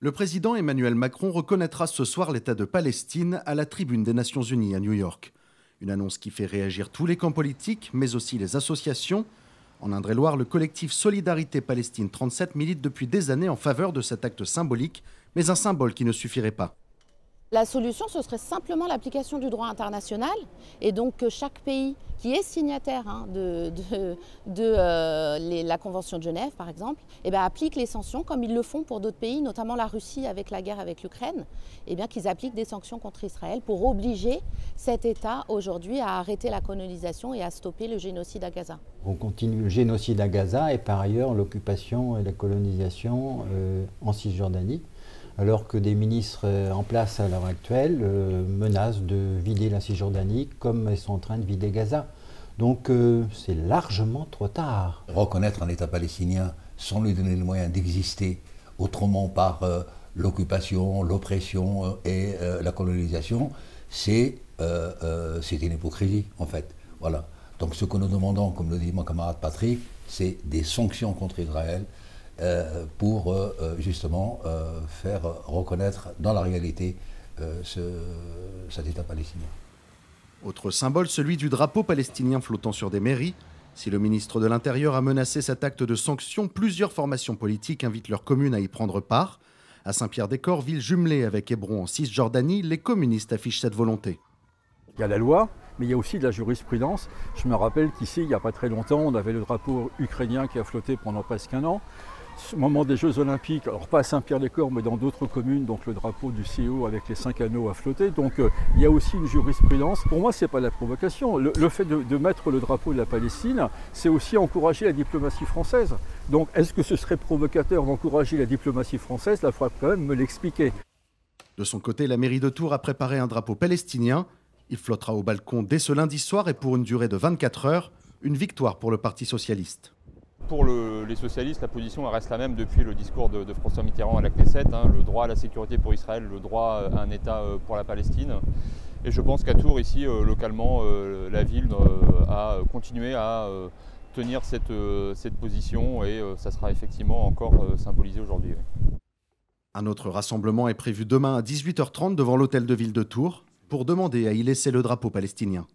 Le président Emmanuel Macron reconnaîtra ce soir l'État de Palestine à la tribune des Nations Unies à New York. Une annonce qui fait réagir tous les camps politiques, mais aussi les associations. En Indre-et-Loire, le collectif Solidarité Palestine 37 milite depuis des années en faveur de cet acte symbolique, mais un symbole qui ne suffirait pas. La solution, ce serait simplement l'application du droit international et donc que chaque pays qui est signataire la Convention de Genève, par exemple, applique les sanctions comme ils le font pour d'autres pays, notamment la Russie avec la guerre avec l'Ukraine, qu'ils appliquent des sanctions contre Israël pour obliger cet État aujourd'hui à arrêter la colonisation et à stopper le génocide à Gaza. On continue le génocide à Gaza et par ailleurs l'occupation et la colonisation en Cisjordanie, alors que des ministres en place à l'heure actuelle menacent de vider la Cisjordanie comme ils sont en train de vider Gaza. Donc c'est largement trop tard. Reconnaître un État palestinien sans lui donner les moyens d'exister autrement par l'occupation, l'oppression et la colonisation, c'est une hypocrisie en fait. Voilà. Donc ce que nous demandons, comme le dit mon camarade Patrick, c'est des sanctions contre Israël pour justement faire reconnaître dans la réalité cet État palestinien. Autre symbole, celui du drapeau palestinien flottant sur des mairies. Si le ministre de l'Intérieur a menacé cet acte de sanction, plusieurs formations politiques invitent leurs communes à y prendre part. À Saint-Pierre-des-Corps, ville jumelée avec Hébron en Cisjordanie, les communistes affichent cette volonté. Il y a la loi, mais il y a aussi de la jurisprudence. Je me rappelle qu'ici, il n'y a pas très longtemps, on avait le drapeau ukrainien qui a flotté pendant presque un an. Au moment des Jeux Olympiques, alors pas à Saint-Pierre-des-Corps, mais dans d'autres communes, donc le drapeau du CO avec les 5 anneaux a flotté. Donc il y a aussi une jurisprudence. Pour moi, ce n'est pas la provocation. Le fait de mettre le drapeau de la Palestine, c'est aussi encourager la diplomatie française. Donc est-ce que ce serait provocateur d'encourager la diplomatie française? Là, il faudra quand même me l'expliquer. De son côté, la mairie de Tours a préparé un drapeau palestinien. Il flottera au balcon dès ce lundi soir et pour une durée de 24 heures. Une victoire pour le Parti socialiste. Pour les socialistes, la position reste la même depuis le discours de François Mitterrand à la Knesset, le droit à la sécurité pour Israël, le droit à un État pour la Palestine. Et je pense qu'à Tours, ici, localement, la ville a continué à tenir cette position et ça sera effectivement encore symbolisé aujourd'hui. Un autre rassemblement est prévu demain à 18h30 devant l'hôtel de ville de Tours pour demander à y laisser le drapeau palestinien.